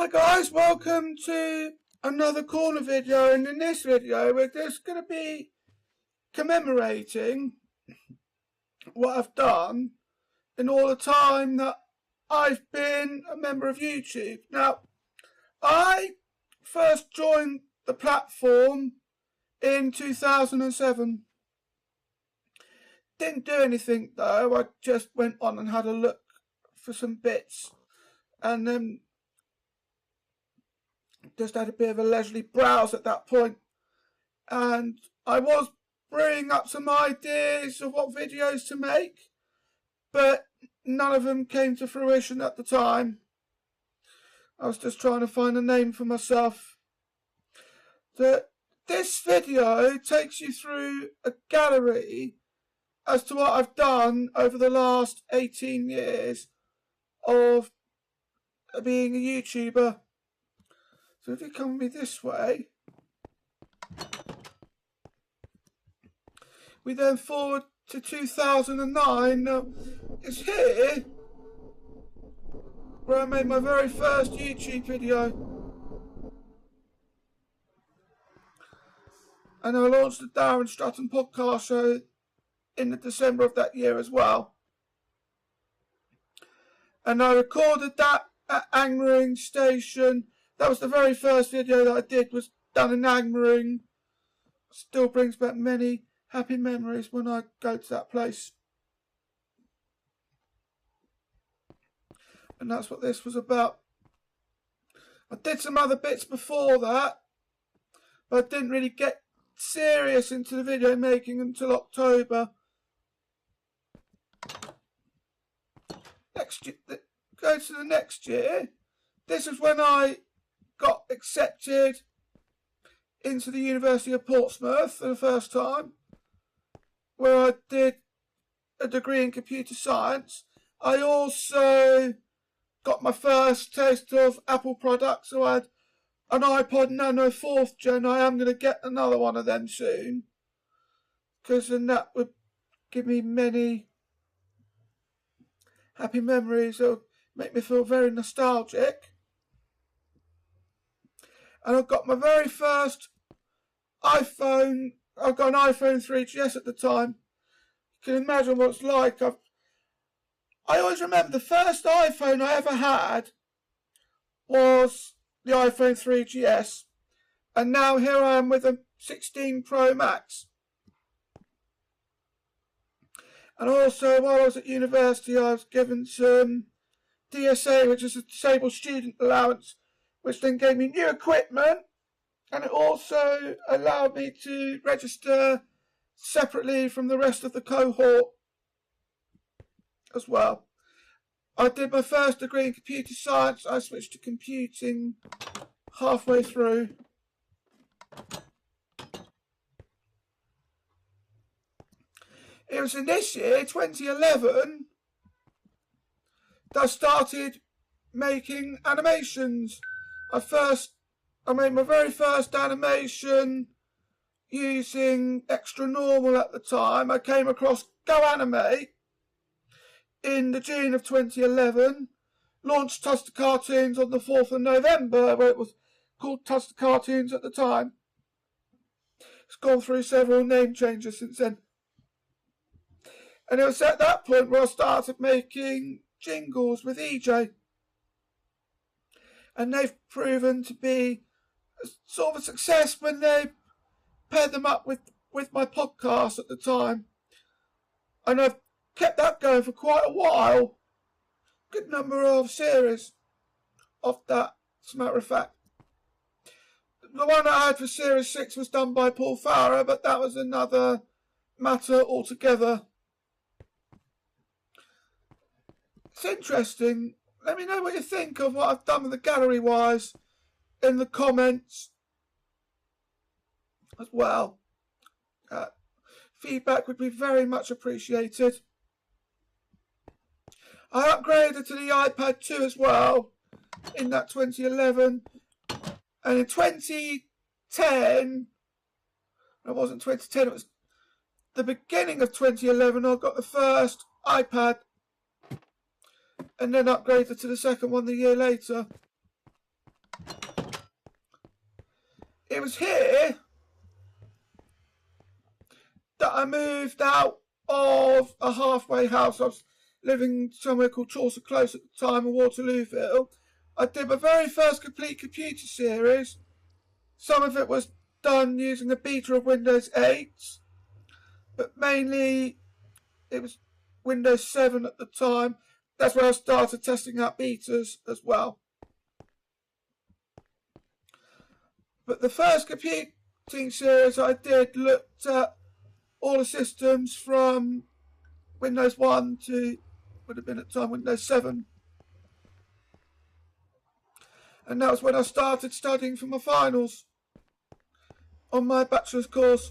Hi guys, welcome to another corner video, and in this video we're just going to be commemorating what I've done in all the time that I've been a member of YouTube. Now, I first joined the platform in 2007. Didn't do anything though, I just went on and had a look for some bits and then just had a bit of a leisurely browse at that point, and I was brewing up some ideas of what videos to make, but none of them came to fruition at the time. I was just trying to find a name for myself. This video takes you through a gallery as to what I've done over the last 18 years of being a YouTuber. So if you come with me this way, we then forward to 2009. Now, it's here where I made my very first YouTube video. And I launched the Darren Stratton podcast show in the December of that year as well. And I recorded that at Angmering Station. That was the very first video that I did, was done in Angmering. Still brings back many happy memories when I go to that place. And that's what this was about. I did some other bits before that, but I didn't really get serious into the video making until October. Next year, go to the next year. This is when I got accepted into the University of Portsmouth for the first time, where I did a degree in computer science. I also got my first taste of Apple products, so I had an iPod Nano 4th gen. I am going to get another one of them soon, because then that would give me many happy memories. It'll make me feel very nostalgic. And I got my very first iPhone. I got an iPhone 3GS at the time. You can imagine what it's like. I always remember the first iPhone I ever had was the iPhone 3GS. And now here I am with a 16 Pro Max. And also, while I was at university, I was given some DSA, which is a disabled student allowance, which then gave me new equipment, and it also allowed me to register separately from the rest of the cohort as well. I did my first degree in computer science. I switched to computing halfway through. It was in this year, 2011, that I started making animations. I made my very first animation using Extra Normal at the time. I came across Go Animate in the June of 2011. Launched Tuster Cartoons on the 4th of November, where it was called Tuster Cartoons at the time. It's gone through several name changes since then. And it was at that point where I started making jingles with EJ. And they've proven to be sort of a success when they paired them up with my podcast at the time. And I've kept that going for quite a while. Good number of series of that, as a matter of fact. The one I had for Series 6 was done by Paul Farrer, but that was another matter altogether. It's interesting. Let me know what you think of what I've done with the gallery-wise in the comments as well. Feedback would be very much appreciated. I upgraded to the iPad 2 as well in that 2011. And in 2010, it wasn't 2010, it was the beginning of 2011, I got the first iPad. And then upgraded to the second one the year later. it was here that I moved out of a halfway house. I was living somewhere called Chaucer Close at the time in Waterlooville. I did my very first complete computer series. Some of it was done using a beta of Windows 8, but mainly it was Windows 7 at the time. That's where I started testing out betas as well. But the first computing series I did looked at all the systems from Windows 1 to, would have been at the time, Windows 7. And that was when I started studying for my finals on my bachelor's course.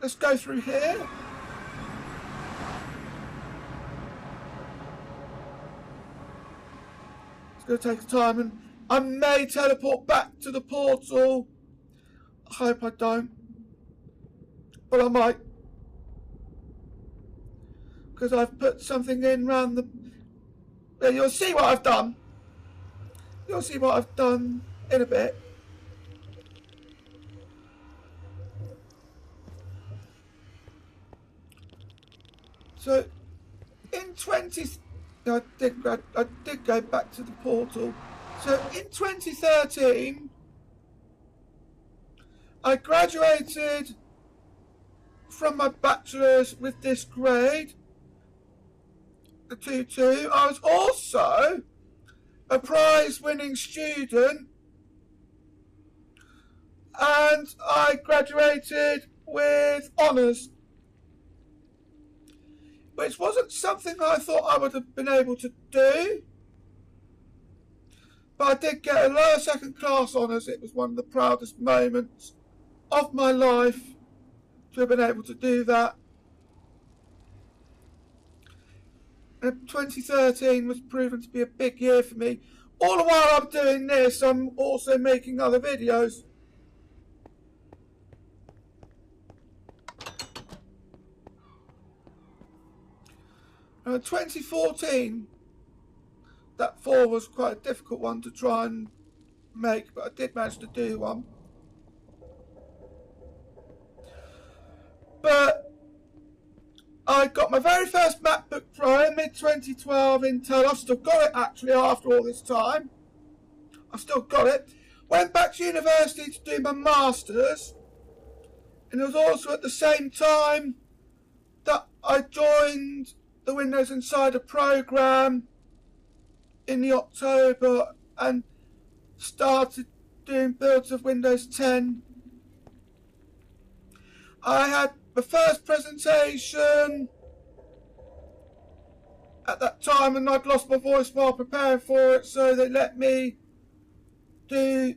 Let's go through here. It's going to take time, and I may teleport back to the portal. I hope I don't, but I might, because I've put something in round the... Yeah, you'll see what I've done. You'll see what I've done in a bit. So, in I did go back to the portal. So, in 2013, I graduated from my bachelor's with this grade, a 2-2. I was also a prize-winning student, and I graduated with honours, which wasn't something I thought I would have been able to do, but I did get a lower second class honours. It was one of the proudest moments of my life to have been able to do that. And 2013 was proven to be a big year for me. All the while I'm doing this, I'm also making other videos. 2014, that 4 was quite a difficult one to try and make, but I did manage to do one. But I got my very first MacBook Pro in mid-2012 Intel. I've still got it actually after all this time. I've still got it. Went back to university to do my Masters, and it was also at the same time that I joined the Windows Insider program in the October and started doing builds of Windows 10. I had the first presentation at that time, and I'd lost my voice while preparing for it, so they let me do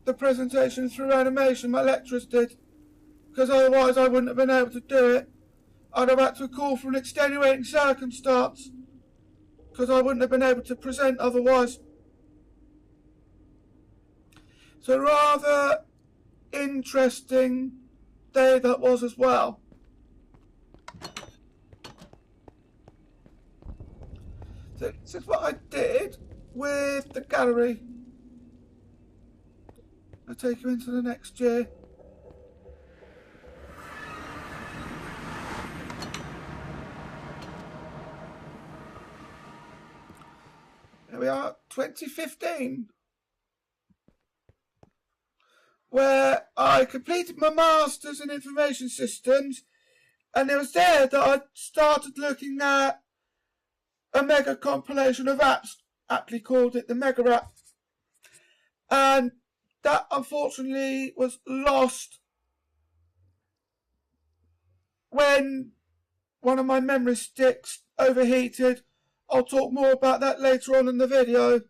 the presentation through animation. My lecturers did, because otherwise I wouldn't have been able to do it. I'd have had to call for an extenuating circumstance, because I wouldn't have been able to present otherwise. So rather interesting day that was as well. So this is what I did with the gallery. I'll take you into the next year. Here we are, 2015, where I completed my Masters in Information Systems, and it was there that I started looking at a mega compilation of apps, aptly called it the Mega App, and that unfortunately was lost when one of my memory sticks overheated. I'll talk more about that later on in the video.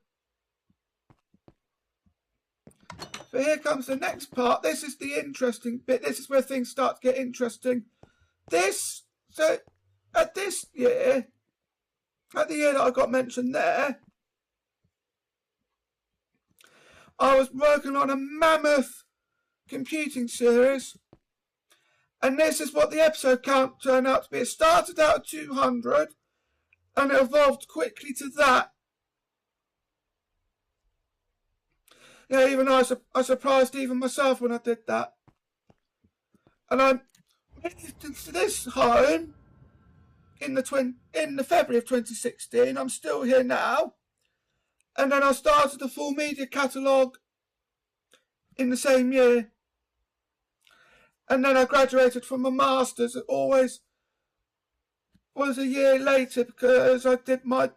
But here comes the next part. This is the interesting bit. This is where things start to get interesting. So at the year that I got mentioned there, I was working on a mammoth computing series, and this is what the episode count turned out to be. It started out at 200, and it evolved quickly to that. Yeah, even I surprised even myself when I did that. And I moved into this home in the February of 2016. I'm still here now. And then I started the full media catalogue in the same year. And then I graduated from my masters. It always was a year later because I did my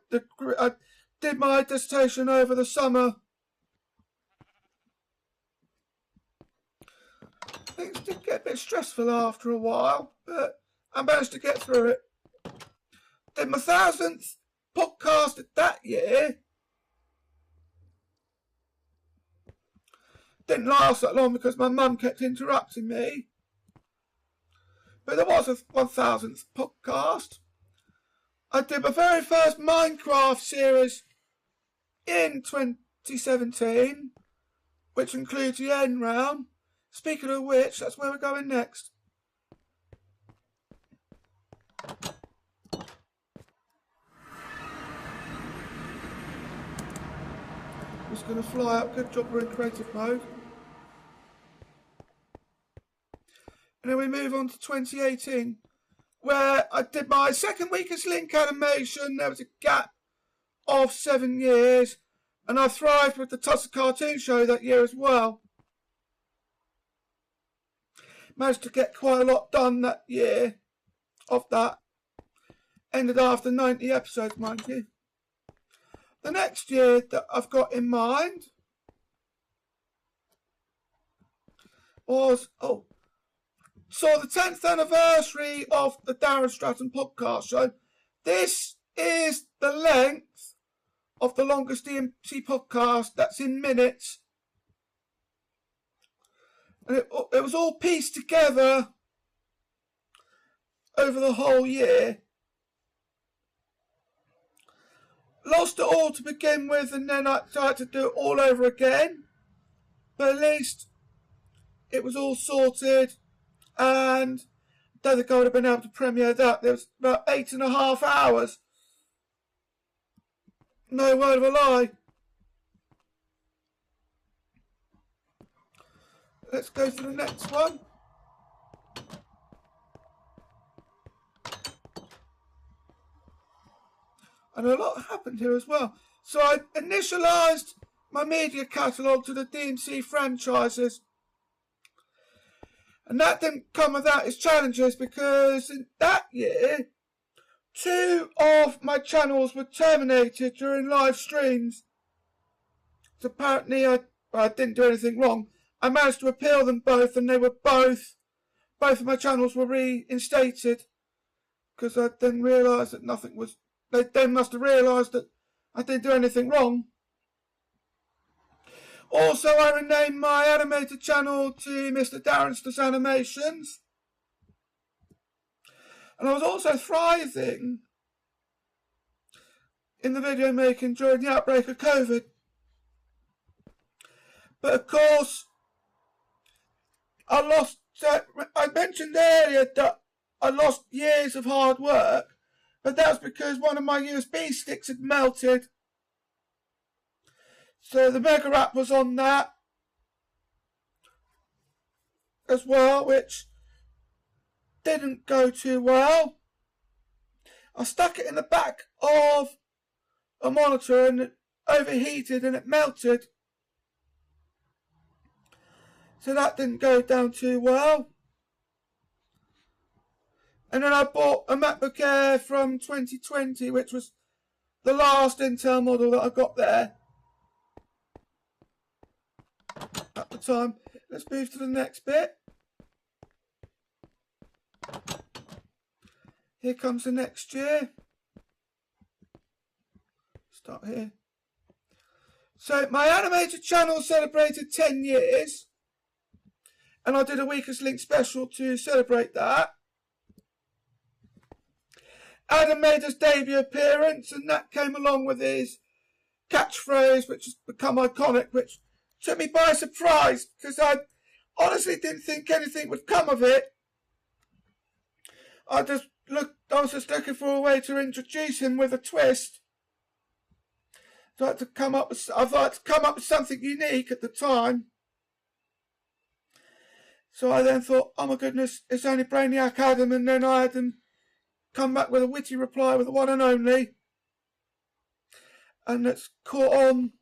dissertation over the summer. Things did get a bit stressful after a while, but I managed to get through it. Did my 1000th podcast that year. Didn't last that long because my mum kept interrupting me. But there was a 1000th podcast. I did my very first Minecraft series in 2017, which includes the end round. Speaking of which, that's where we're going next. Just going to fly up. Good job we're in creative mode. And then we move on to 2018, where I did my second weakest link animation. There was a gap of 7 years, and I thrived with the Tusker Cartoon Show that year as well. Managed to get quite a lot done that year of that. Ended after 90 episodes, mind you. The next year that I've got in mind was, so the 10th anniversary of the Darren Stratton podcast show. This is the length of the longest DMC podcast. That's in minutes. And it was all pieced together over the whole year. Lost it all to begin with, and then I tried to do it all over again. But at least it was all sorted, and I don't think I would have been able to premiere that. There was about 8.5 hours. No word of a lie. Let's go to the next one. And a lot happened here as well. So I initialised my media catalogue to the DMC franchises. And that didn't come without its challenges, because in that year, 2 of my channels were terminated during live streams. So apparently I didn't do anything wrong. I managed to appeal them both, and they were both of my channels were reinstated, because I then realised that nothing was. They then must have realised that I didn't do anything wrong. Also, I renamed my animated channel to Mr. Darrenster's Animations. And I was also thriving in the video making during the outbreak of COVID. But of course, I mentioned earlier that I lost years of hard work, but that was because one of my USB sticks had melted. So the Mega App was on that as well, which didn't go too well. I stuck it in the back of a monitor and it overheated and it melted. So that didn't go down too well. And then I bought a MacBook Air from 2020, which was the last Intel model that I got there at the time. Let's move to the next bit. Here comes the next year. Start here. So my animated channel celebrated 10 years. And I did a Weakest Link special to celebrate that. Adam made his debut appearance, and that came along with his catchphrase, which has become iconic, which took me by surprise, because I honestly didn't think anything would come of it. I was just looking for a way to introduce him with a twist. So I'd like to come up with something unique at the time. So I then thought, oh my goodness, it's only Brainiac Adam, and then I had them come back with a witty reply with the one and only. And it's caught on.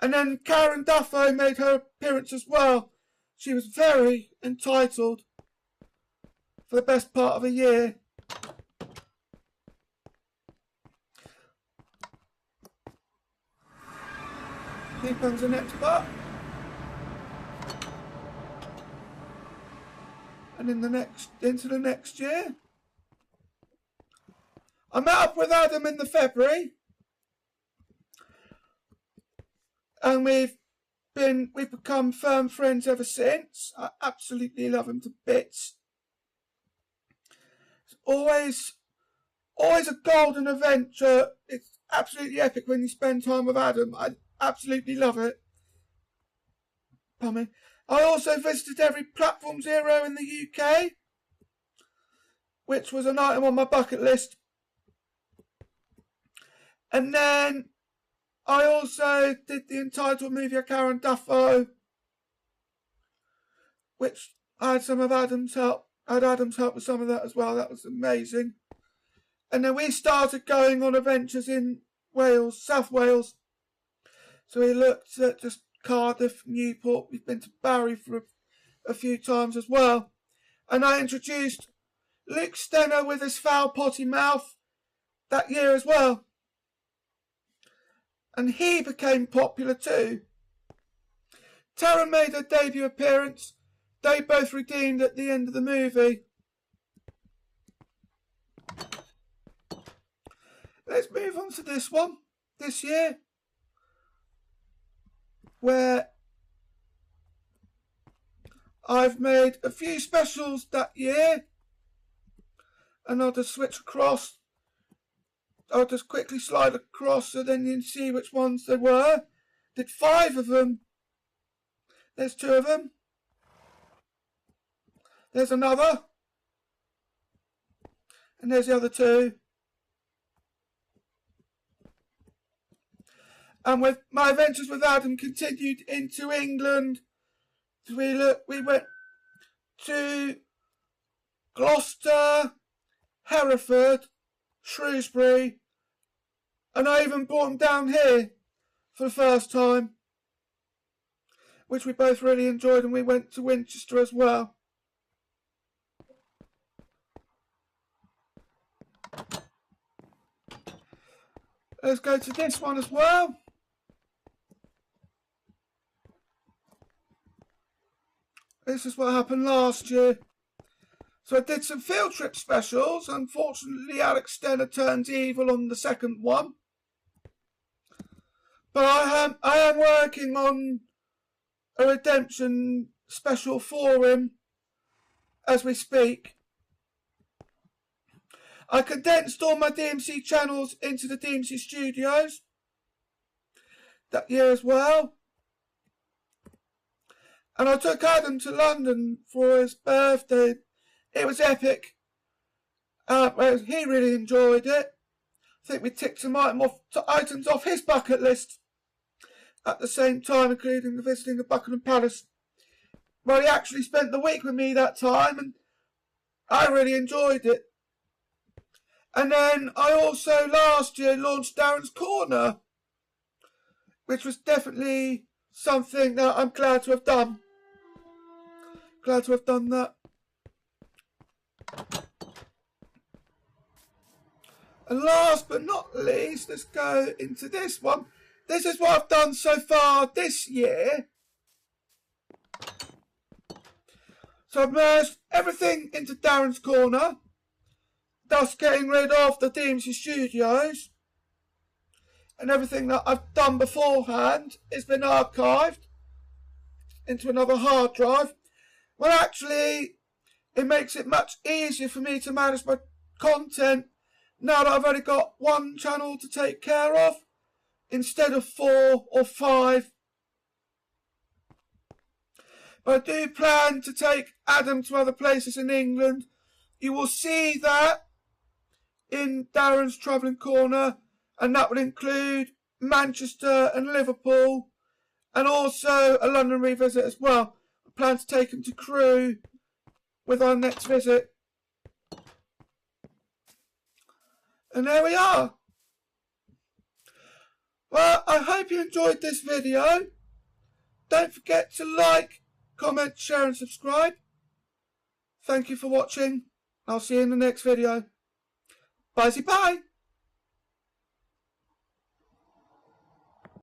And then Karen Duffo made her appearance as well. She was very entitled for the best part of a year. Here comes the next part. And into the next year. I met up with Adam in the February. And we've become firm friends ever since. I absolutely love him to bits. It's always a golden adventure. It's absolutely epic when you spend time with Adam. I absolutely love it. Pardon me. I also visited every Platform Zero in the UK, which was an item on my bucket list. And then I also did the entitled movie of Karen Duffo, which I had some of Adam's help. I had Adam's help with some of that as well. That was amazing. And then we started going on adventures in Wales, South Wales. So we looked at just Cardiff, Newport. We've been to Barry for a few times as well. And I introduced Luke Stenner with his foul potty mouth that year as well. And he became popular too. Tara made her debut appearance. They both redeemed at the end of the movie. Let's move on to this one, this year, where I've made a few specials that year, and I'll just switch across. I'll just quickly slide across so then you can see which ones they were. Did 5 of them. There's 2 of them. There's another. And there's the other 2. And with my adventures with Adam continued into England. We went to Gloucester, Hereford, Shrewsbury, and I even brought him down here for the first time, which we both really enjoyed, and we went to Winchester as well. Let's go to this one as well. This is what happened last year. So I did some field trip specials. Unfortunately, Alex Stenner turns evil on the second one. But I am working on a redemption special for him as we speak. I condensed all my DMC channels into the DMC studios that year as well. And I took Adam to London for his birthday. It was epic. He really enjoyed it. I think we ticked some items off his bucket list at the same time, including the visiting of Buckingham Palace. Well, he actually spent the week with me that time, and I really enjoyed it. And then I also last year launched Darren's Corner, which was definitely something that I'm glad to have done. Glad to have done that. And last but not least, let's go into this one. This is what I've done so far this year. So I've merged everything into Darren's Corner, thus getting rid of the DMC Studios. And everything that I've done beforehand has been archived into another hard drive. Well, actually, it makes it much easier for me to manage my content now that I've only got one channel to take care of instead of 4 or 5. But I do plan to take Adam to other places in England. You will see that in Darren's Travelling Corner, and that will include Manchester and Liverpool, and also a London revisit as well. I plan to take them to Crewe with our next visit. And there we are. Well, I hope you enjoyed this video. Don't forget to like, comment, share and subscribe. Thank you for watching. I'll see you in the next video. Bye-bye.